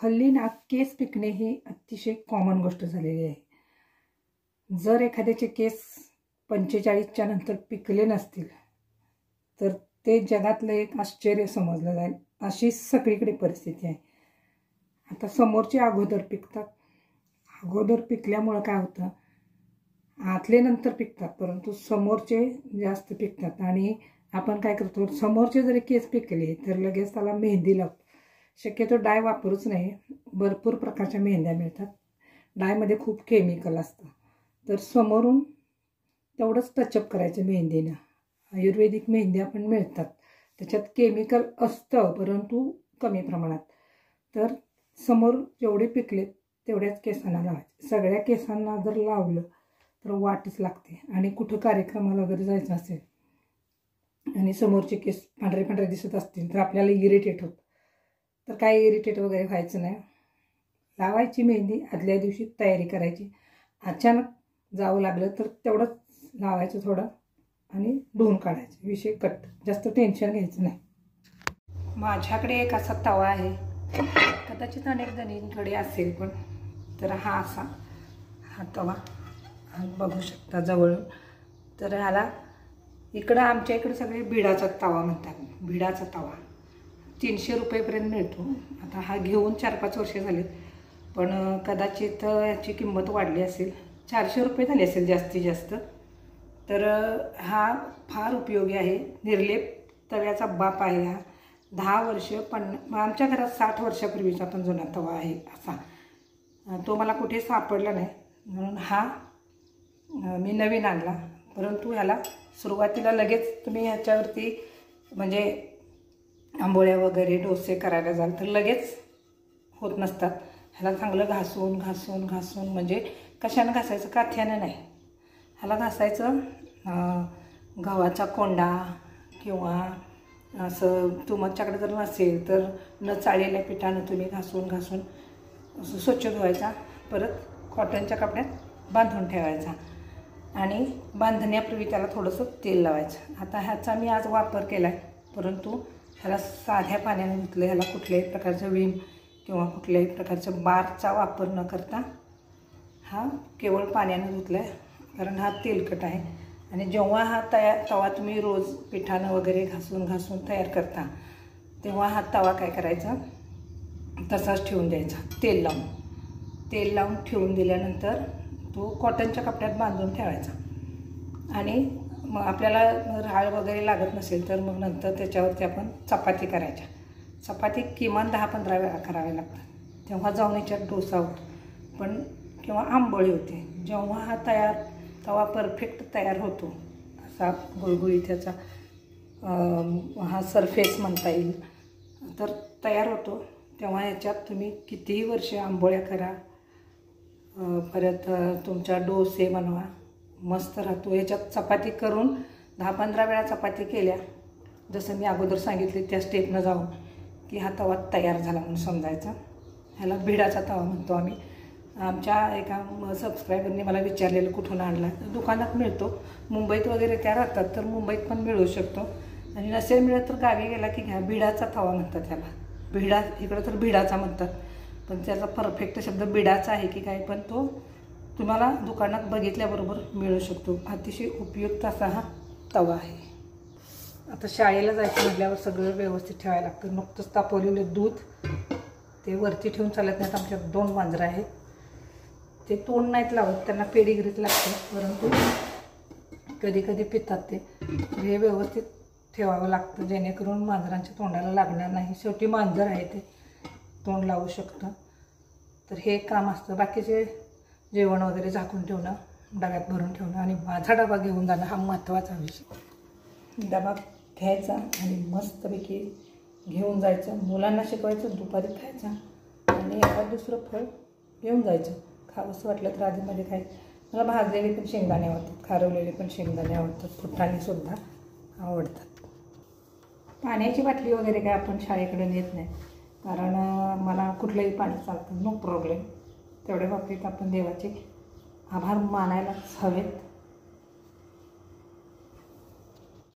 हल्ली ना केस पिकणे ही अतिशय कॉमन गोष्ट झालेली आहे। जर एखाद्याचे केस 45च्या नंतर पिकले नसतील तर ते जगातलं एक आश्चर्य समजलं जाईल, अशी सगळीकडे परिस्थिती आहे। आता समोरचे अगोदर पिकतात, अगोदर पिकल्यामुळे काय होतं, आतले नंतर पिकतात परंतु समोरचे जास्त पिकतात। आणि आपण काय करतो, समोरचे जरी केस पिकले तर लगेच त्याला मेहंदी लावतो। शक्यतो डाय वापरूच नाही, भरपूर प्रकारच्या मेहंद्या मिळतात, डायमध्ये खूप केमिकल असतं, तर समोरून तेवढंच टचअप करायचं मेहंदीनं। आयुर्वेदिक मेहंद्या पण मिळतात, त्याच्यात केमिकल असतं परंतु कमी प्रमाणात। तर समोर जेवढे पिकले तेवढ्याच केसांना लावायचे। सगळ्या केसांना जर लावलं तर वाटच लागते। आणि कुठं कार्यक्रमाला वगैरे जायचं असेल आणि समोरचे केस पांढरे पांढरे दिसत असतील तर आपल्याला इरिटेट होतं, तर काय इरिटेट वगैरे व्हायचं नाही। लावायची मेहंदी, आदल्या दिवशी तयारी करायची, अचानक जावं लागलं तर तेवढंच लावायचं थोडं आणि धुवून काढायचं, विषय कट। जास्त टेन्शन घ्यायचं नाही। माझ्याकडे एक असा तवा आहे, कदाचित अनेक जणींकडे असेल पण, तर हा तवा बघू शकता जवळून। तर ह्याला इकडं आमच्या इकडे सगळे भिडाचा तवा म्हणतात, भिडाचा तवा 300 रुपयेपर्यंत मिळतो। आता हा घेऊन 4-5 वर्ष झालीत, पण कदाचित याची किंमत वाढली असेल, 400 रुपये झाले असेल जास्तीत जास्त। तर हा फार उपयोगी आहे, निर्लेप तव्याचा बाप आहे हा। 10 वर्ष आमच्या घरात 60 वर्षापूर्वीचा पण जुना तवा आहे असा, तो मला कुठे सापडला नाही म्हणून हा मी नवीन आणला। परंतु ह्याला सुरुवातीला लगेच तुम्ही ह्याच्यावरती म्हणजे आंबोळ्या वगैरे डोसे करायला जाल तर लगेच होत नसतात। ह्याला चांगलं घासून घासून घासून, म्हणजे कशानं घासायचं, काथ्यानं नाही, ह्याला घासायचं गव्हाचा कोंडा किंवा असं तुमच्याकडे जर नसेल तर न चाळलेल्या पिठानं तुम्ही घासून घासून असं स्वच्छ धुवायचा, परत कॉटनच्या कपड्यात बांधून ठेवायचा आणि बांधण्यापूर्वी त्याला थोडंसं तेल लावायचं। आता ह्याचा मी आज वापर केला आहे, परंतु ह्याला साध्या पाण्याने धुतलं। ह्याला कुठल्याही प्रकारचं विम किंवा कुठल्याही प्रकारचं बारचा वापर न करता हा केवळ पाण्याने धुतला आहे, कारण हा तेलकट आहे। आणि जेव्हा हा तवा तुम्ही रोज पिठानं वगैरे घासून घासून तयार करता, तेव्हा हा तवा काय करायचा, तसाच ठेवून द्यायचा, तेल लावून ठेवून दिल्यानंतर तो कॉटनच्या कपड्यात बांधून ठेवायचा। आणि मग आपल्याला राळ वगैरे लागत नसेल तर मग नंतर त्याच्यावरती आपण चपाती करायच्या। चपाती किमान 10-15 वेळा कराव्या लागतात, तेव्हा जाऊन याच्यात डोसा होतो पण किंवा आंबोळी होते। जेव्हा हा तवा परफेक्ट तयार होतो, असा गुळगुळीत त्याचा हा सरफेस म्हणता येईल, तर तयार होतो, तेव्हा याच्यात तुम्ही कितीही वर्ष आंबोळ्या करा, परत तुमच्या डोसे बनवा, मस्त राहतो। याच्यात चपाती करून 10-15 वेळा चपाती केल्या, जसं मी अगोदर सांगितले त्या स्टेपनं जाऊन, की हा तवा तयार झाला म्हणून समजायचा। ह्याला भिडाचा तवा म्हणतो आम्ही। आमच्या एका सबस्क्रायबरने मला विचारलेलं कुठून आणला, दुकानात मिळतो, मुंबईत वगैरे त्या राहतात तर मुंबईत पण मिळू शकतो, आणि नसेल मिळत तर गावी गेला की घ्या। भिडाचा तवा म्हणतात त्याला, भिडा इकडं तर भिडाचा म्हणतात, पण त्याचा परफेक्ट शब्द भिडाचा आहे की काय, पण तो तुम्हाला दुकानात बघितल्याबरोबर मिळू शकतो। अतिशय उपयुक्त असा हा तवा आहे। आता शाळेला जायचं म्हटल्यावर सगळं व्यवस्थित ठेवायला लागतं, नुकतंच तापवलेलं दूध ते वरती ठेवून चालत नाहीत। आमच्यात 2 मांजरं आहेत, ते तोंड नाहीत लावत, त्यांना पेडीग्रीच लागते, परंतु कधी कधी पितात ते, हे व्यवस्थित ठेवावं लागतं जेणेकरून मांजरांच्या तोंडाला लागणार नाही। शेवटी मांजर आहे ते तोंड लावू शकतं, तर हे काम असतं। बाकीचे जेवण वगैरे झाकून ठेवणं, डब्यात भरून ठेवणं आणि माझा डबा घेऊन जाणं हा महत्त्वाचा विषय। डबा घ्यायचा आणि मस्तपैकी घेऊन जायचं, मुलांना शिकवायचं, दुपारी खायचं आणि एखादं दुसरं फळ घेऊन जायचं। खावंसं वाटलं तर आधीमध्ये खायचं। मला भाजलेले पण शेंगदाणे आवडतात, खारवलेले पण शेंगदाणे आवडतात, फुटाणेसुद्धा आवडतात। पाण्याची बाटली वगैरे काय आपण शाळेकडे नेत नाही, कारण मला कुठलंही पाणी चालतं, नो प्रॉब्लेम। तेवढ्या बाबतीत आपण देवाचे आभार मानायलाच हवेत।